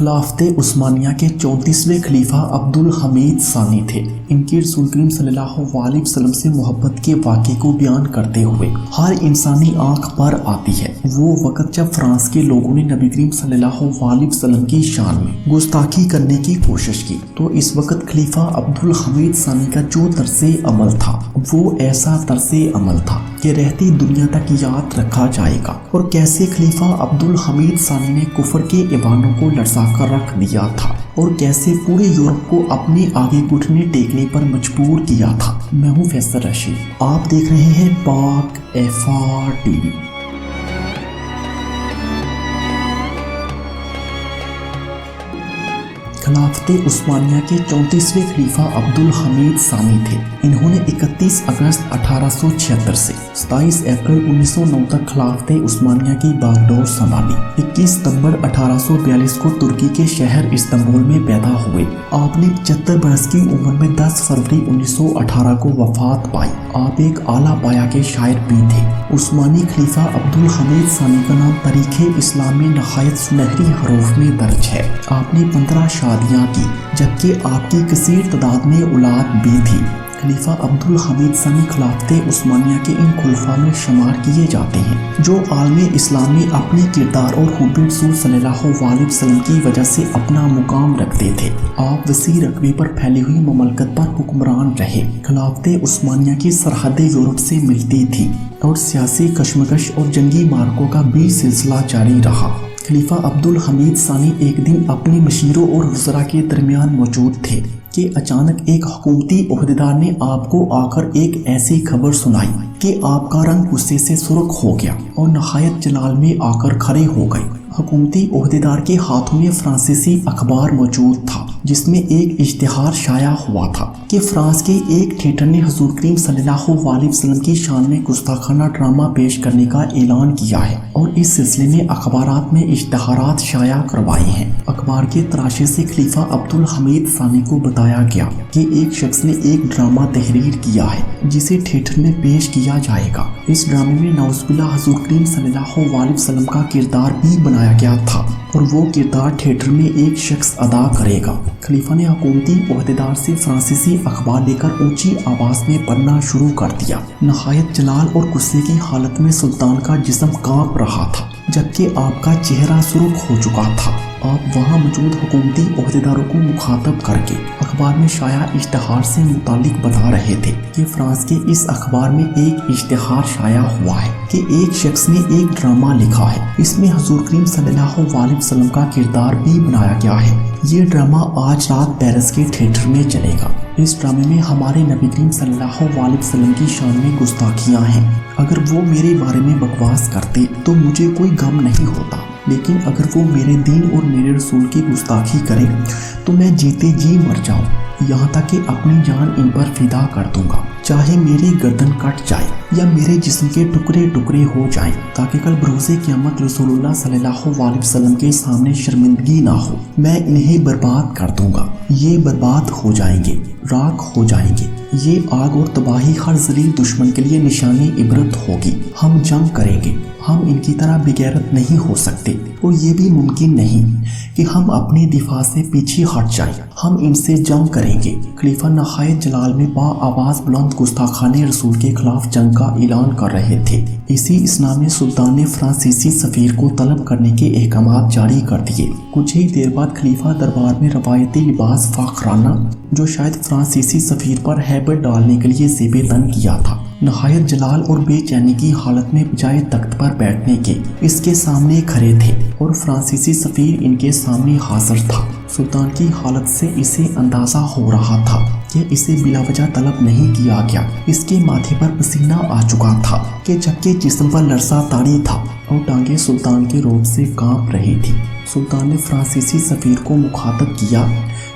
खिलाफत उस्मानिया के 34वें खलीफा अब्दुल हमीद सानी थे। इनकी रसूल करीम सल्लल्लाहु अलैहि वसल्लम से मोहब्बत के वाक़े को बयान करते हुए हर इंसानी आंख पर आती है वो वक़्त जब फ्रांस के लोगों ने नबी करीम सल्लल्लाहु अलैहि वसल्लम की शान में गुस्ताखी करने की कोशिश की। तो इस वक़्त खलीफा अब्दुल हमीद सानी का जो तर्से अमल था वो ऐसा तर्से अमल था कि रहती दुनिया तक याद रखा जाएगा। और कैसे खलीफा अब्दुल हमीद सानी ने कुफर के ईवानों को लड़सा कर रख दिया था और कैसे पूरे यूरोप को अपने आगे घुटने टेकने पर मजबूर किया था। मैं हूँ फैसल रशीद, आप देख रहे हैं पाक FR TV। खिलाफत उस्मानिया के 34वें खलीफा अब्दुल हमीद सानी थे। इन्होंने 31 अगस्त 1876 से 27 अप्रैल 1909 तक खिलाफत उस्मानिया की बागडोर संभाली। 21 सितंबर 1842 को तुर्की के शहर इस्तांबुल में पैदा हुए। आपने 75 बरस की उम्र में 10 फरवरी 1918 को वफात पाई। आप एक आला पाया के शायर भी थे। उस्मानी खलीफा अब्दुल हमीद सानी का नाम तारीख़े इस्लाम में नहायत सुनहरी हरूफ में दर्ज है। आपने 15 शादियाँ की, जबकि आपकी कसीर तादाद में औलाद भी थी। खलीफा अब्दुल हमीद सानी खिलाफत उस्मानिया के इन खुलफा में शुमार किए जाते हैं जो आलमे इस्लाम में अपने किरदार और हुब्बे रसूल सल्लल्लाहु अलैहि वसल्लम की वजह से अपना मुकाम रखते थे। आप वसी रकबे पर फैली हुई ममलकत पर हुक्मरान रहे। खिलाफत उस्मानिया की सरहदें यूरोप से मिलती थी और सियासी कशमकश और जंगी मार्कों का भी सिलसिला जारी रहा। खलीफा अब्दुल हमीद सानी एक दिन अपने मशीरों और वज़रा के दरमियान मौजूद थे कि अचानक एक हुकूमती ओहदेदार ने आपको आकर एक ऐसी खबर सुनाई कि आपका रंग गुस्से से सुर्ख हो गया और नहायत जलाल में आकर खड़े हो गए। हुकूमती ओहदेदार के हाथों में फ्रांसीसी अखबार मौजूद था जिसमें एक इश्तिहार शाया हुआ था कि फ्रांस के एक थिएटर ने हुजूर करीम सल्लल्लाहु अलैहि वसल्लम की शान में गुस्ताखाना ड्रामा पेश करने का ऐलान किया है और इस सिलसिले में अखबारात में इश्तिहारात शाया करवाए हैं। अखबार के तराशे से खलीफा अब्दुल हमीद सानी को बताया गया कि एक शख्स ने एक ड्रामा तहरीर किया है जिसे थिएटर में पेश किया जाएगा। इस ड्रामे में नौज़ुबिल्लाह हुजूर करीम सल्लल्लाहु अलैहि वसल्लम का किरदार भी बनाया गया था और वो किरदार थिएटर में एक शख्स अदा करेगा। खलीफा ने हुकूमती ओहदेदार से फ्रांसीसी अखबार लेकर ऊंची आवाज में पढ़ना शुरू कर दिया। नहायत जलाल और गुस्से की हालत में सुल्तान का जिस्म कांप रहा था जबकि आपका चेहरा सुर्ख हो चुका था। आप वहां मौजूद हुकूमती ओहदेदारों को मुखातब करके अखबार में शाया इश्तिहार से मुतालिक बता रहे थे कि फ्रांस के इस अखबार में एक इश्तिहार शाया हुआ है कि एक शख्स ने एक ड्रामा लिखा है। इसमें हुजूर करीम सल्लल्लाहु अलैहि वसल्लम का किरदार भी बनाया गया है। ये ड्रामा आज रात पेरिस के थिएटर में चलेगा। इस ड्रामे में हमारे नबी करीम सल्लल्लाहु अलैहि वसल्लम की शान में गुस्ताखियाँ हैं। अगर वो मेरे बारे में बकवास करते तो मुझे कोई गम नहीं होता, लेकिन अगर वो मेरे दीन और मेरे रसूल की गुस्ताखी करे तो मैं जीते जी मर जाऊं, यहाँ तक कि अपनी जान इन पर फिदा कर दूंगा, चाहे मेरी गर्दन कट जाए या मेरे जिस्म के टुकड़े टुकड़े हो जाएं, ताकि कल बरोज़े क़यामत रसूलुल्लाह सल्लल्लाहु अलैहि वसल्लम के सामने शर्मिंदगी ना हो। मैं इन्हें बर्बाद कर दूंगा, ये बर्बाद हो जाएंगे, राख हो जाएंगे। ये आग और तबाही हर जलील दुश्मन के लिए निशानी इबरत होगी। हम जंग करेंगे, हम इनकी तरह बेगैरत नहीं हो सकते और ये भी मुमकिन नहीं कि हम अपने दिफा से पीछे हट जाएं। हम इनसे जंग करेंगे। खलीफा नहायत जलाल में बा आवाज़ बुलंद गुस्ताखाने रसूल के खिलाफ जंग का ऐलान कर रहे थे। इसी इसना में सुल्तान ने फ्रांसीसी सफीर को तलब करने के अहकामात जारी कर दिए। कुछ ही देर बाद खलीफा दरबार में रवायती लिबास फाखराना जो शायद फ्रांसीसी सफीर पर हैबत डालने के लिए ज़ेबे तन किया था, नहायत जलाल और बेचैनी की हालत में बजाय तख्त पर बैठने के इसके सामने खड़े थे और फ्रांसीसी सफीर इनके सामने हाजिर था। सुल्तान की हालत से इसे अंदाज़ा हो रहा था कि इसे बिलावजह तलब नहीं किया गया। इसके माथे पर पसीना आ चुका था कि जबकि जिस्म पर लरसा तारी था और टांगे सुल्तान के रोब से कांप रही थी। सुल्तान ने फ्रांसीसी सफीर को मुखातब किया,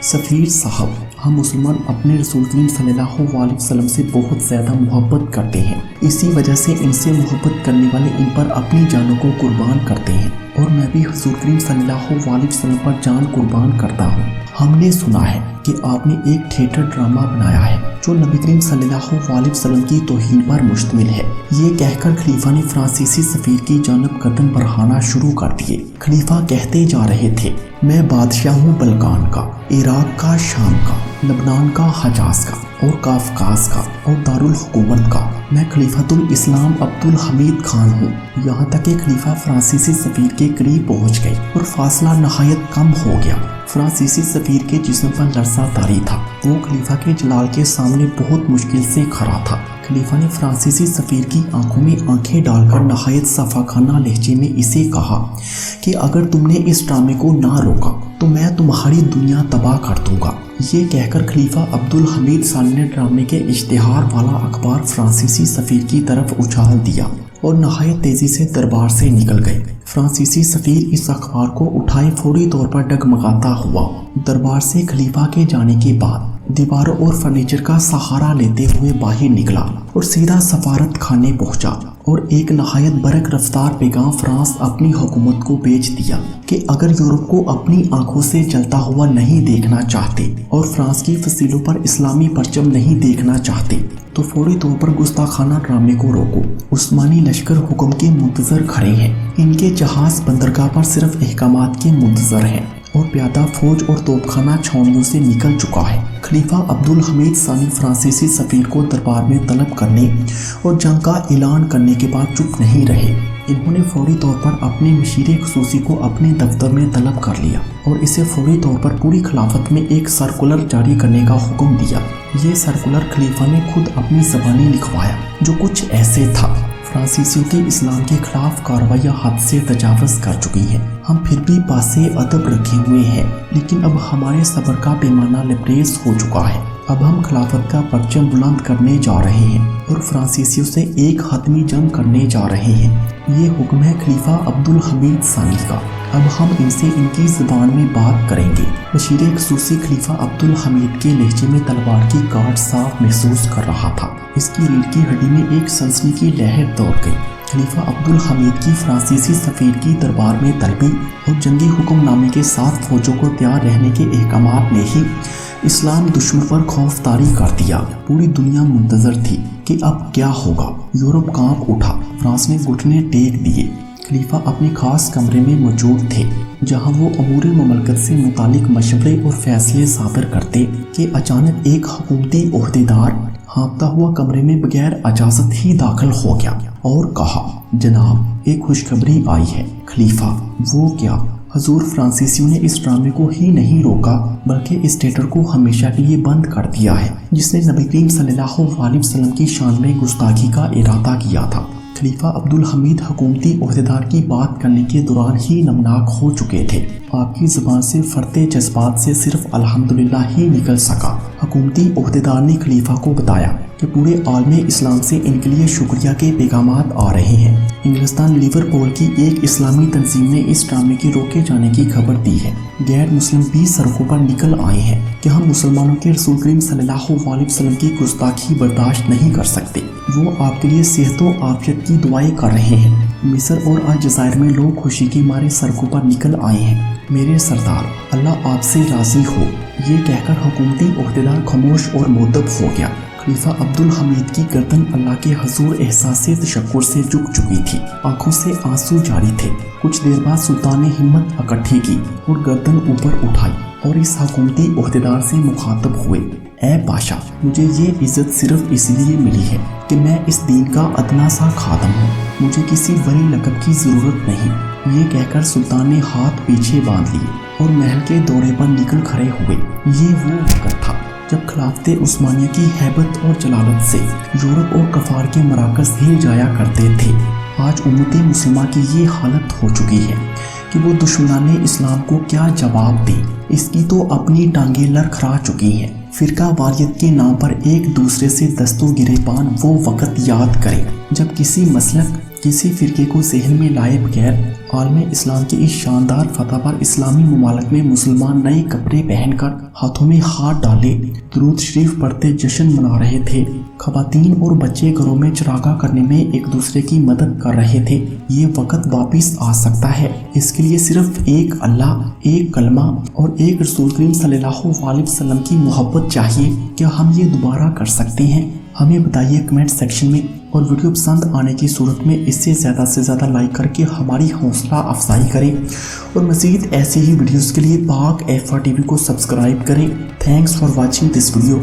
सफीर साहब, हम मुसलमान अपने रसूल करीम सल्लल्लाहु अलैहि वसल्लम से बहुत ज़्यादा मोहब्बत करते हैं। इसी वजह से इनसे मोहब्बत करने वाले इन पर अपनी जानों को कुर्बान करते हैं और मैं भी हुजूर करीम सल्लल्लाहु अलैहि वसल्लम पर जान कुर्बान करता हूँ। हमने सुना है कि आपने एक थिएटर ड्रामा बनाया है जो नबी करीम सल्लल्लाहु अलैहि वसल्लम की तौहीन पर मुश्तमिल है। ये कहकर खलीफा ने फ्रांसीसी सफीर की जानब कदम बढ़ाना शुरू कर दिए। खलीफा कहते जा रहे थे मैं बादशाह हूँ बल्कान का, इराक का, शाम का, लबनान का, हजाज का और काफकास का और दारुल हुकूमत का। मैं खलीफातुल इस्लाम अब्दुल हमीद खान हूँ। यहाँ तक कि खलीफा फ्रांसीसी सफीर के करीब पहुँच गए और फासला नहायत कम हो गया। फ्रांसीसी सफीर के जिस्म पर लरसा तारी था। वो खलीफा के जलाल के सामने बहुत मुश्किल से खड़ा था। खलीफा ने फ्रांसीसी सफीर की आंखों में आंखें डालकर नहायत सफाखाना लहजे में इसे कहा कि अगर तुमने इस ड्रामे को ना रोका तो मैं तुम्हारी दुनिया तबाह कर दूंगा। ये कहकर खलीफा अब्दुल हमीद सानी ने ड्रामे के इश्तिहार वाला अखबार फ्रांसीसी सफीर की तरफ उछाल दिया और नहायत तेजी से दरबार से निकल गए। फ्रांसीसी सफीर इस अखबार को उठाए फौरी तौर पर डगमगाता हुआ दरबार से खलीफा के जाने के बाद दीवारों और फर्नीचर का सहारा लेते हुए बाहर निकला और सीधा सफारत खाने पहुंचा और एक नहायत बरक रफ्तार पैगाम फ्रांस अपनी हुकूमत को भेज दिया कि अगर यूरोप को अपनी आंखों से जलता हुआ नहीं देखना चाहते और फ्रांस की फसीलों पर इस्लामी परचम नहीं देखना चाहते तो फौरी तौर पर गुस्ताखाना ड्रामे को रोको। उस्मानी लश्कर हुक्म के मुंतजर खड़े हैं। इनके जहाज बंदरगाह पर सिर्फ अहकामात के मुंतजर हैं और प्यादा फौज और तोपखाना छावनियों से निकल चुका है। खलीफा अब्दुल हमीद सानी फ्रांसीसी सफीर को दरबार में तलब करने और जंग का ऐलान करने के बाद चुप नहीं रहे। इन्होंने फौरी तौर पर अपने मशीर खुसूसी को अपने दफ्तर में तलब कर लिया और इसे फौरी तौर पर पूरी खिलाफत में एक सर्कुलर जारी करने का हुक्म दिया। ये सर्कुलर खलीफा ने खुद अपनी ज़बानी लिखवाया, जो कुछ ऐसे था। फ्रांसीसियों की इस्लाम के खिलाफ कार्रवाइयाँ हद से तजावज़ कर चुकी हैं। हम फिर भी पासे अदब रखे हुए हैं, लेकिन अब हमारे सब्र का पैमाना लबरेज हो चुका है। अब हम खिलाफत का परचम बुलंद करने जा रहे हैं और फ्रांसीसियों से एक हतमी जंग करने जा रहे हैं। ये हुक्म है खलीफा अब्दुल हमीद सानी का। अब हम इनसे इनकी ज़बान में बात करेंगे। बशीर खसूसी खलीफा अब्दुल हमीद के लहजे में तलवार की काट साफ महसूस कर रहा था। इसकी रीढ़ की हड्डी में एक सनसनी की लहर दौड़ गई। खलीफा अब्दुल हमीद की फ्रांसीसी सफीर की दरबार में तलबी और जंगी हुक्मनामे के साथ फौजों को तैयार रहने के अहकामात ने ही इस्लाम दुश्मन पर खौफतारी कर दिया। पूरी दुनिया मुंतजर थी कि अब क्या होगा। यूरोप कांप उठा। फ्रांस ने घुटने टेक दिए। खलीफा अपने खास कमरे में मौजूद थे, जहां वो अमूर ममलकत से मुतालिक मशवरे और फैसले सादर करते कि अचानक एक हुकूमती ओहदेदार हाँफता हुआ कमरे में बगैर इजाज़त ही दाखिल हो गया और कहा, जनाब एक खुशखबरी आई है। खलीफा, वो क्या? हजूर, फ्रांसीसियों ने इस ड्रामे को ही नहीं रोका बल्कि इस थिएटर को हमेशा के लिए बंद कर दिया है, जिसने नबी करीम सल्लल्लाहु अलैहि वसल्लम की शान में गुस्ताखी का इरादा किया था। खलीफा अब्दुल हमीद हुकूमती ओहदेदार की बात करने के दौरान ही नमनाक हो चुके थे। आपकी ज़बान से फरते जज्बात से सिर्फ अल्हम्दुलिल्लाह ही निकल सका। हुकूमती ओहदेदार ने खलीफा को बताया कि पूरे आलमे इस्लाम से इनके लिए शुक्रिया के पैगामात आ रहे हैं। इंग्लिस्तान लिवरपूल की एक इस्लामी तंजीम ने इस ड्रामे के रोके जाने की खबर दी है। गैर मुस्लिम भी सड़कों पर निकल आए हैं कि हम मुसलमानों के रसूल करीम सल्लल्लाहु अलैहि वसल्लम की गुस्ताखी बर्दाश्त नहीं कर सकते। वो आपके लिए सेहत व आफियत की दुआएं कर रहे हैं। मिस्र और अलजायर में लोग खुशी के मारे सड़कों पर निकल आए हैं। मेरे सरदार, अल्लाह आपसे राजी हो। ये कहकर हुकूमती ओहदेदार खामोश और मुअद्दब हो गया। खलीफा अब्दुल हमीद की गर्दन अल्लाह के हजूर एहसास तशक्कुर से झुक चुकी थी। आंखों से आंसू जारी थे। कुछ देर बाद सुल्तान ने हिम्मत इकट्ठी की और गर्दन ऊपर उठाई और इस हुकूमती ओहदेदार से मुखातब हुए, ए बादशाह, मुझे ये इज्जत सिर्फ इसलिए मिली है कि मैं इस दीन का अदना सा खादम हूँ। मुझे किसी बड़ी लक़ब की ज़रूरत नहीं। ये कहकर सुल्तान ने हाथ पीछे बांध लिए और महल के दौरे पर निकल खड़े हुए। ये वो वक़्त था जब खिलाफत उस्मानिया की हैबत और जलालत से यूरोप और कफार के मराकज़ हिल जाया करते थे। आज उम्मत मुस्लिमा की ये हालत हो चुकी है कि वो दुश्मनाने इस्लाम को क्या जवाब दे। इसकी तो अपनी टांगें लड़खड़ा चुकी हैं। फ़िरका वारियत के नाम पर एक दूसरे से दस्तों गिरेबान वो वक़्त याद करें जब किसी मसलक किसी फ़िरके को जहन में लाए बगैर आलम इस्लाम की इस शानदार फतह पर इस्लामी ममालिक में मुसलमान नए कपड़े पहनकर हाथों में हाथ डाले दुरूद शरीफ पढ़ते जश्न मना रहे थे। खवातीन और बच्चे घरों में चरागा करने में एक दूसरे की मदद कर रहे थे। ये वक़्त वापिस आ सकता है। इसके लिए सिर्फ एक अल्लाह, एक कलमा और एक रसूल करीम सल्लल्लाहु अलैहि वसल्लम की मोहब्बत चाहिए। क्या हम ये दोबारा कर सकते हैं? हमें बताइए कमेंट सेक्शन में, और वीडियो पसंद आने की सूरत में इसे ज़्यादा से ज़्यादा लाइक करके हमारी हौसला अफजाई करें, और मज़ीद ऐसी ही वीडियोस के लिए पाक FR TV को सब्सक्राइब करें। Thanks for watching this video.